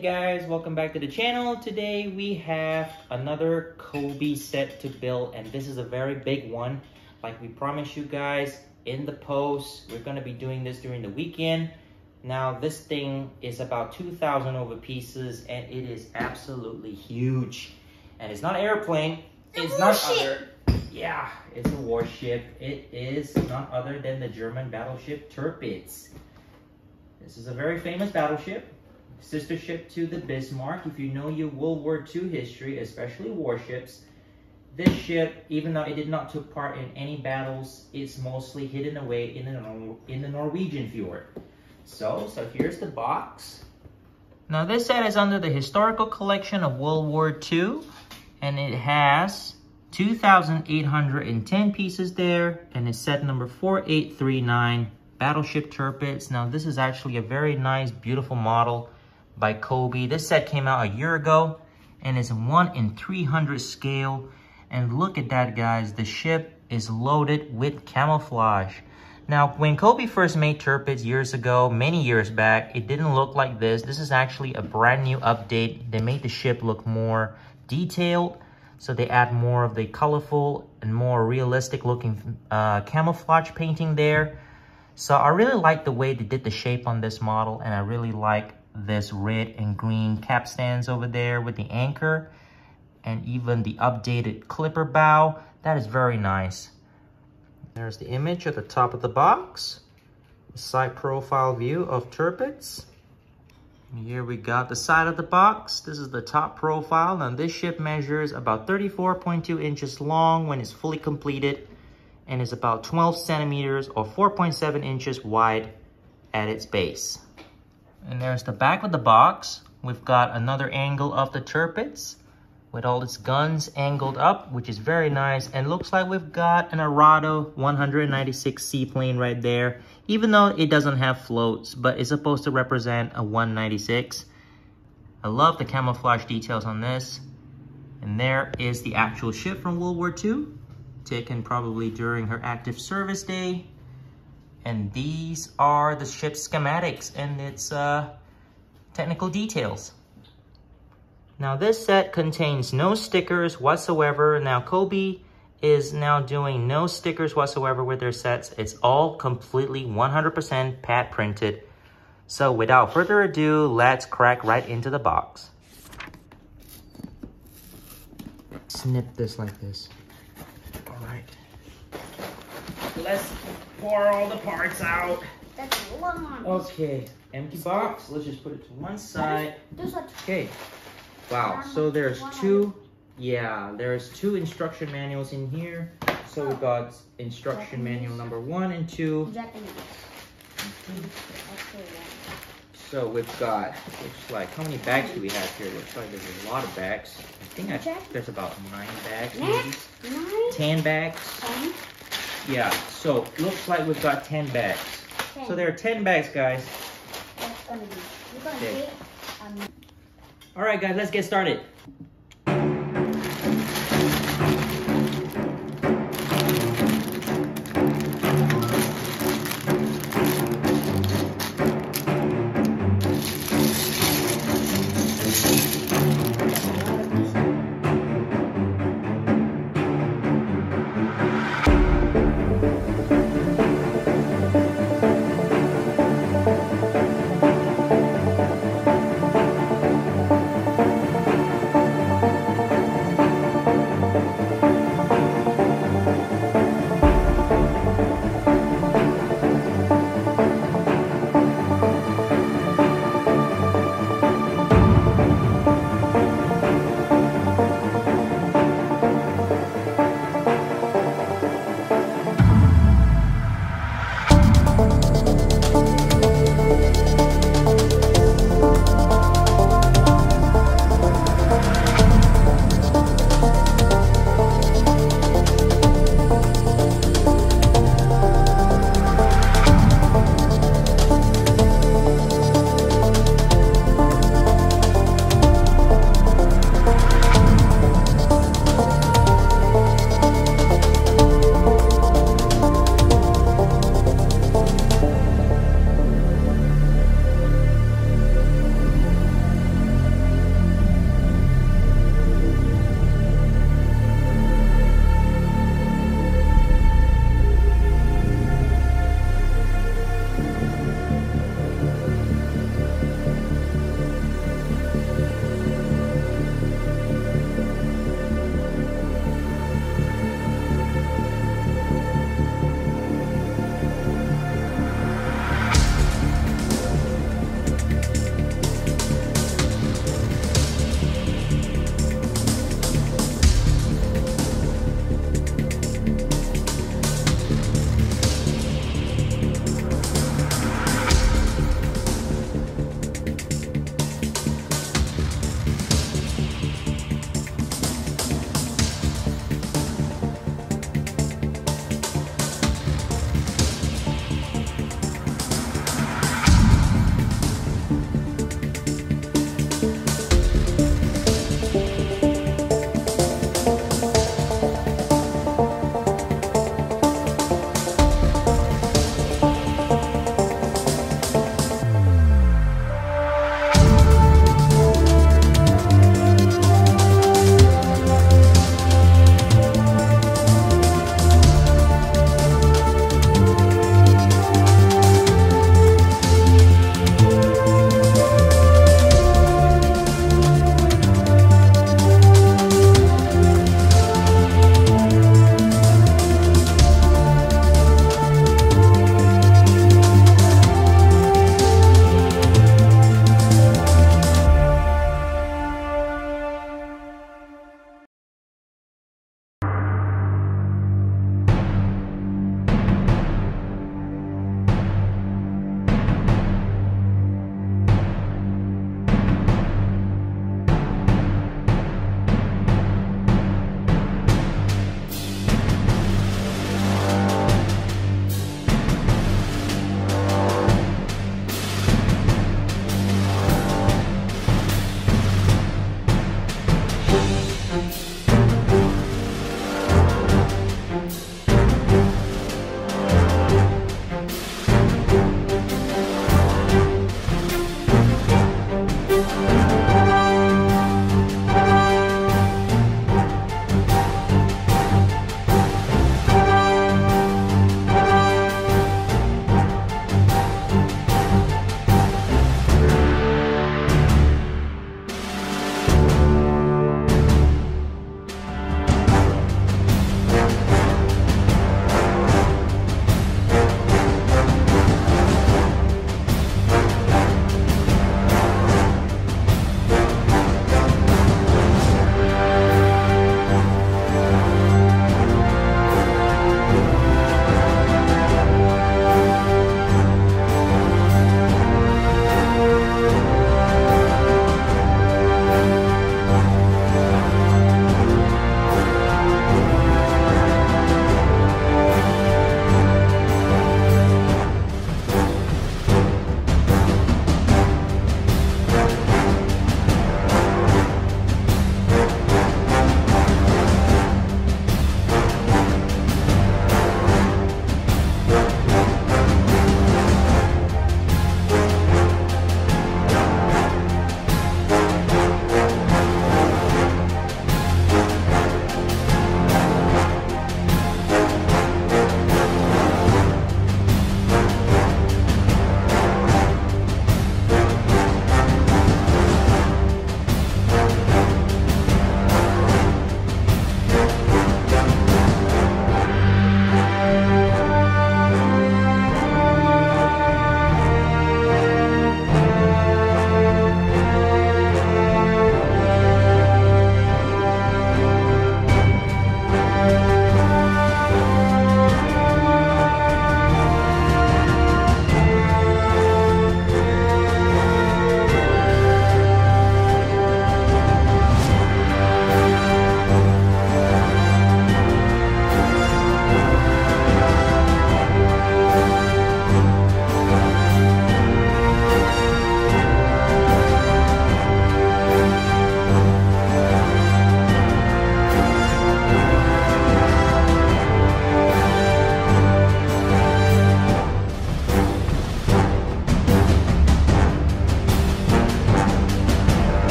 guys, welcome back to the channel. Today we have another Cobi set to build, and this is a very big one. Like we promised you guys in the post, we're going to be doing this during the weekend. Now this thing is about 2,000 over pieces, and it is absolutely huge. And it's not an airplane, it's not other. Yeah, it's a warship. It is none other than the German battleship Tirpitz. This is a very famous battleship, sister ship to the Bismarck. If you know your World War II history, especially warships, this ship, even though it did not take part in any battles, it's mostly hidden away in the Norwegian fjord. So here's the box. Now this set is under the historical collection of World War II, and it has 2,810 pieces there, and it's set number 4839. Battleship Tirpitz. Now this is actually a very nice, beautiful model by Cobi. This set came out a year ago and is 1:300 scale. And look at that, guys. The ship is loaded with camouflage. Now, when Cobi first made Tirpitz years ago, many years back, it didn't look like this. This is actually a brand new update. They made the ship look more detailed. So they add more of the colorful and more realistic looking camouflage painting there. So I really like the way they did the shape on this model, and I really like this red and green capstans over there with the anchor, and even the updated clipper bow. That is very nice. There's the image at the top of the box, the side profile view of Tirpitz. Here we got the side of the box. This is the top profile. Now this ship measures about 34.2 inches long when it's fully completed, and is about 12 centimeters or 4.7 inches wide at its base. And there's the back of the box. We've got another angle of the Tirpitz with all its guns angled up, which is very nice. And looks like we've got an Arado 196 seaplane right there, even though it doesn't have floats, but it's supposed to represent a 196. I love the camouflage details on this. And there is the actual ship from World War II. Taken probably during her active service day. And these are the ship's schematics and its technical details. Now this set contains no stickers whatsoever. Now Cobi is now doing no stickers whatsoever with their sets. It's all completely 100% pat printed. So without further ado, let's crack right into the box. Snip this like this. Let's pour all the parts out. That's long. Okay, empty box. Let's just put it to one side. Okay. Wow, so there's two instruction manuals in here. So we got instruction manual number 1 and 2. So we've got, looks like, how many bags do we have here? Looks like there's a lot of bags. I think there's about 9 bags, maybe. 10 bags. Yeah, so looks like we've got 10 bags. So there are 10 bags, guys. That's gonna be. Okay. All right, guys, let's get started.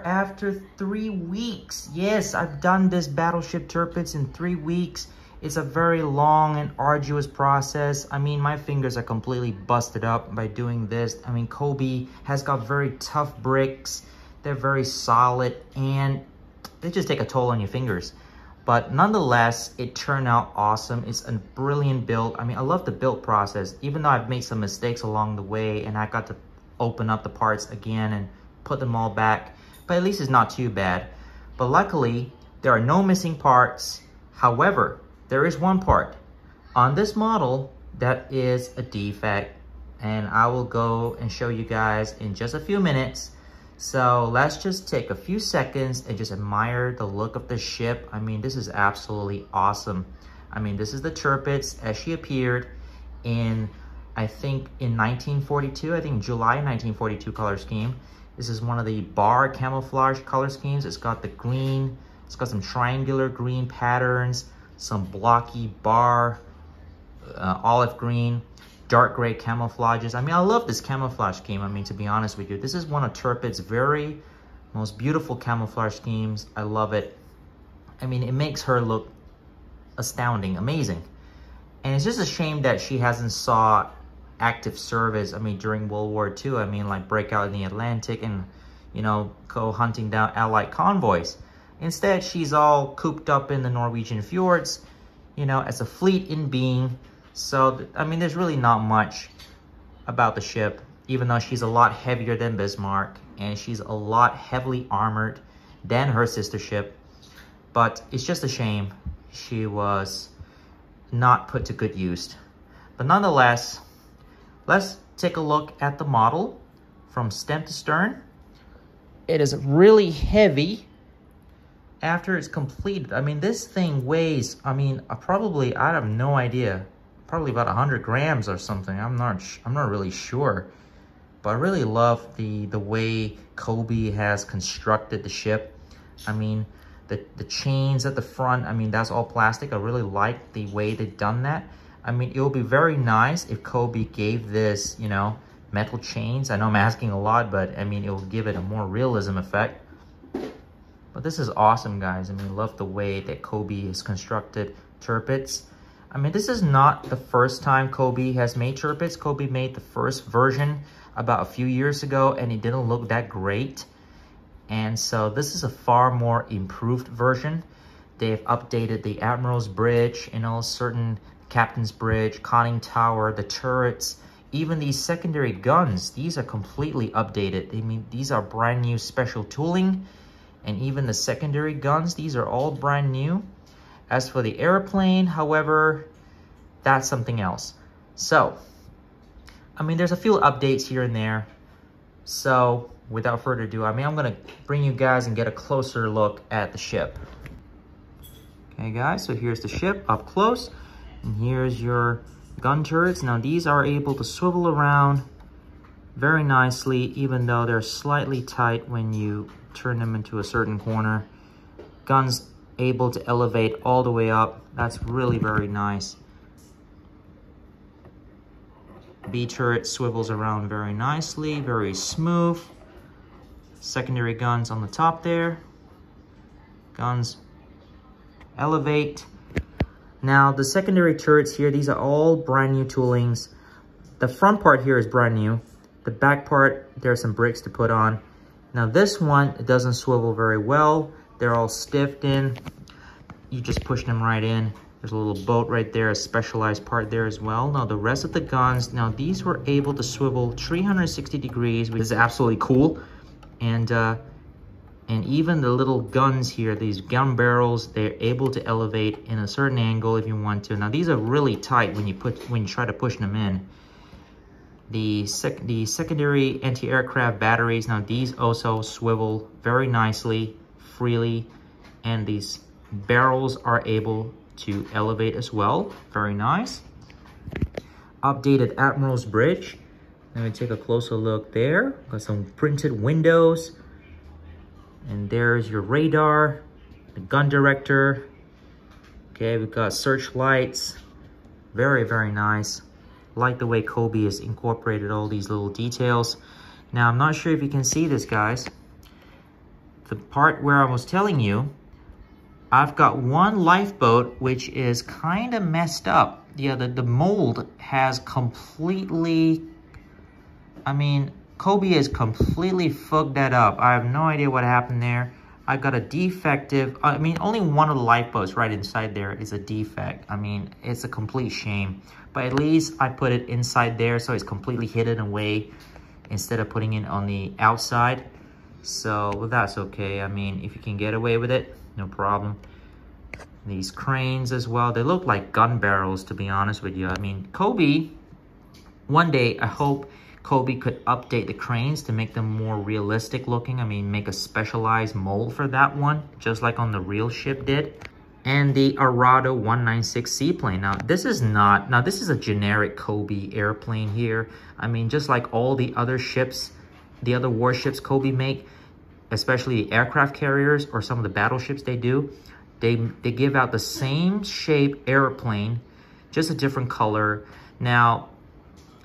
After 3 weeks. Yes, I've done this Battleship Tirpitz in 3 weeks. It's a very long and arduous process. I mean, my fingers are completely busted up by doing this. I mean, Cobi has got very tough bricks. They're very solid and they just take a toll on your fingers. But nonetheless, it turned out awesome. It's a brilliant build. I mean, I love the build process, even though I've made some mistakes along the way and I got to open up the parts again and put them all back. But at least it's not too bad. But luckily, there are no missing parts. However, there is one part on this model that is a defect. And I will go and show you guys in just a few minutes. So let's just take a few seconds and just admire the look of the ship. I mean, this is absolutely awesome. I mean, this is the Tirpitz as she appeared in, I think in 1942, I think July 1942 color scheme. This is one of the bar camouflage color schemes. It's got the green, it's got some triangular green patterns, some blocky bar, olive green, dark gray camouflages. I mean, I love this camouflage scheme. I mean, to be honest with you, this is one of Tirpitz's very most beautiful camouflage schemes. I love it. I mean, it makes her look astounding, amazing. And it's just a shame that she hasn't saw active service, I mean, during World War II. I mean, like break out in the Atlantic and, you know, go hunting down Allied convoys. Instead, she's all cooped up in the Norwegian fjords, you know, as a fleet in being. So, I mean, there's really not much about the ship, even though she's a lot heavier than Bismarck and she's a lot heavily armored than her sister ship. But it's just a shame she was not put to good use. But nonetheless, let's take a look at the model from stem to stern. It is really heavy after it's completed. I mean, this thing weighs, I mean, probably, I have no idea, probably about 100 grams or something. I'm not really sure. But I really love the way Cobi has constructed the ship. I mean, the chains at the front, I mean, that's all plastic. I really like the way they've done that. I mean, it would be very nice if Cobi gave this, you know, metal chains. I know I'm asking a lot, but I mean, it will give it a more realism effect. But this is awesome, guys. I mean, love the way that Cobi has constructed Tirpitz. I mean, this is not the first time Cobi has made Tirpitz. Cobi made the first version about a few years ago and it didn't look that great. And so this is a far more improved version. They've updated the Admiral's Bridge, you know, certain Captain's Bridge, conning tower, the turrets, even these secondary guns. These are completely updated. I mean, these are brand new special tooling. And even the secondary guns, these are all brand new. As for the airplane, however, that's something else. So, I mean, there's a few updates here and there. So, without further ado, I mean, I'm gonna bring you guys and get a closer look at the ship. Okay, guys, so here's the ship up close. And here's your gun turrets. Now, these are able to swivel around very nicely, even though they're slightly tight when you turn them into a certain corner. Guns able to elevate all the way up. That's really very nice. B turret swivels around very nicely, very smooth. Secondary guns on the top there. Guns elevate. Now the secondary turrets here, these are all brand new toolings. The front part here is brand new. The back part, there's some bricks to put on. Now this one, it doesn't swivel very well. They're all stiffed in. You just push them right in. There's a little boat right there, a specialized part there as well. Now the rest of the guns, now these were able to swivel 360 degrees, which is absolutely cool. And even the little guns here, these gun barrels, they're able to elevate in a certain angle if you want to. Now these are really tight when you try to push them in. The secondary anti-aircraft batteries, now these also swivel very nicely, freely, and these barrels are able to elevate as well. Very nice. Updated Admiral's Bridge. Let me take a closer look there. Got some printed windows. And there's your radar, the gun director. Okay, we've got searchlights. Very, very nice. Like the way Cobi has incorporated all these little details. Now, I'm not sure if you can see this, guys. The part where I was telling you, I've got one lifeboat which is kind of messed up. Yeah, the mold has completely, I mean, Cobi has completely fucked that up. I have no idea what happened there. I got a defective, I mean, only one of the lifeboats right inside there is a defect. I mean, it's a complete shame. But at least I put it inside there so it's completely hidden away instead of putting it on the outside. So that's okay. I mean, if you can get away with it, no problem. These cranes as well, they look like gun barrels, to be honest with you. I mean, Cobi, one day I hope Cobi could update the cranes to make them more realistic looking. I mean, make a specialized mold for that one, just like on the real ship did. And the Arado 196 seaplane. Now, this is a generic Cobi airplane here. I mean, just like all the other ships, the other warships Cobi make, especially the aircraft carriers or some of the battleships they do, they give out the same shape airplane, just a different color. Now,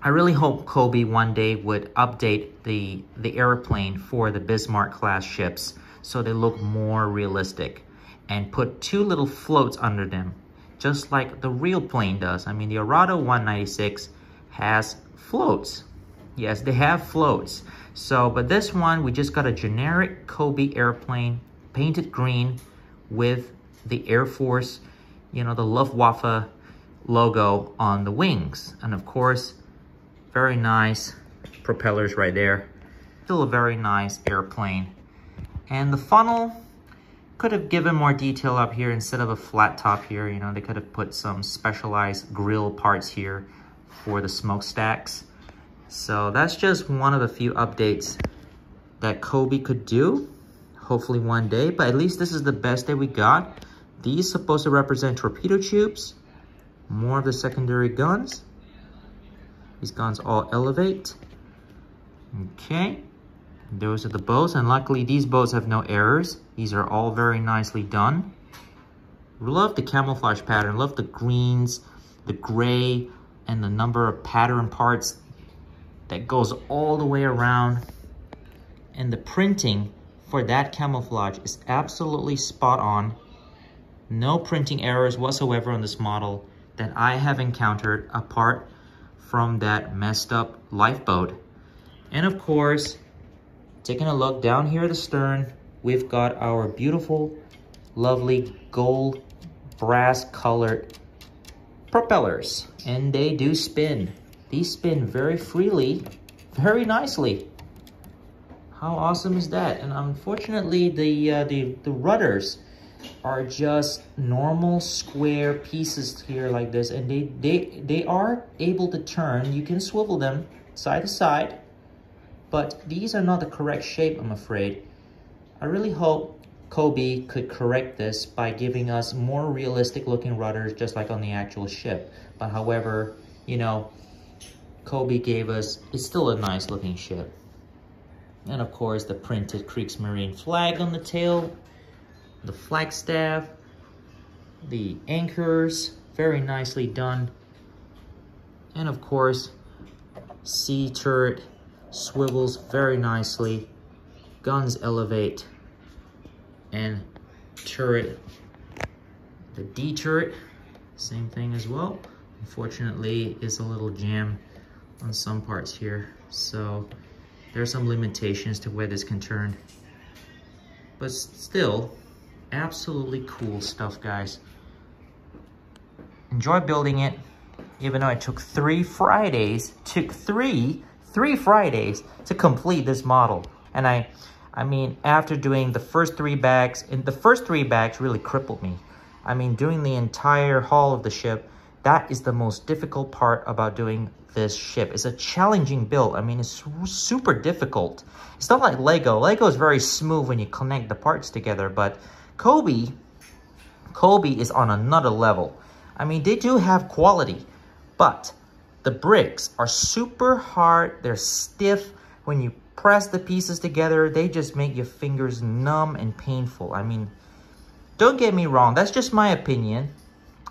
I really hope Cobi one day would update the airplane for the Bismarck class ships so they look more realistic and put two little floats under them, just like the real plane does. I mean, the Arado 196 has floats. Yes, they have floats. So, but this one, we just got a generic Cobi airplane, painted green with the Air Force, you know, the Luftwaffe logo on the wings. And of course, very nice propellers right there. Still a very nice airplane. And the funnel could have given more detail up here instead of a flat top here. You know, they could have put some specialized grill parts here for the smokestacks. So that's just one of the few updates that Cobi could do. Hopefully one day, but at least this is the best that we got. These supposed to represent torpedo tubes. More of the secondary guns. These guns all elevate. Okay. Those are the boats, and luckily these boats have no errors. These are all very nicely done. Love the camouflage pattern. Love the greens, the gray, and the number of pattern parts that goes all the way around. And the printing for that camouflage is absolutely spot on. No printing errors whatsoever on this model that I have encountered apart from that messed up lifeboat. And of course, taking a look down here at the stern, we've got our beautiful, lovely gold brass colored propellers. And they do spin. These spin very freely, very nicely. How awesome is that? And unfortunately, the rudders are just normal square pieces here like this, and they are able to turn. You can swivel them side to side, but these are not the correct shape, I'm afraid. I really hope Cobi could correct this by giving us more realistic looking rudders, just like on the actual ship. But however, you know, Cobi gave us, it's still a nice looking ship. And of course, the printed Kriegsmarine flag on the tail, the flagstaff, the anchors, very nicely done. And of course, sea turret swivels very nicely, guns elevate, and turret, the D turret, same thing as well. Unfortunately, it's a little jam on some parts here, so there are some limitations to where this can turn. But still, absolutely cool stuff, guys. Enjoy building it, even though it took 3 Fridays, three Fridays to complete this model. And I mean, after doing the first 3 bags, and the first 3 bags really crippled me. I mean, doing the entire haul of the ship, that is the most difficult part about doing this ship. It's a challenging build. I mean, it's super difficult. It's not like Lego. Lego is very smooth when you connect the parts together, but Cobi is on another level. I mean, they do have quality, but the bricks are super hard. They're stiff. When you press the pieces together, they just make your fingers numb and painful. I mean, don't get me wrong. That's just my opinion.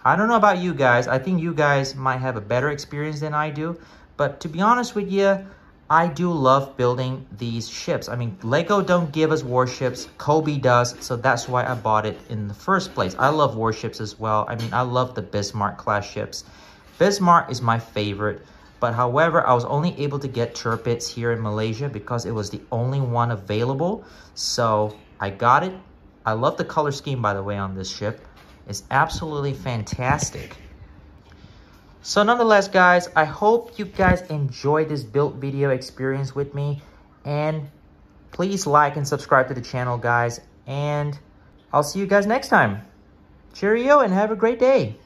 I don't know about you guys. I think you guys might have a better experience than I do. But to be honest with you, I do love building these ships. I mean, Lego don't give us warships. Cobi does, so that's why I bought it in the first place. I love warships as well. I mean, I love the Bismarck class ships. Bismarck is my favorite. But however, I was only able to get Tirpitz here in Malaysia because it was the only one available. So I got it. I love the color scheme, by the way, on this ship. It's absolutely fantastic. So nonetheless, guys, I hope you guys enjoyed this build video experience with me. And please like and subscribe to the channel, guys. And I'll see you guys next time. Cheerio and have a great day.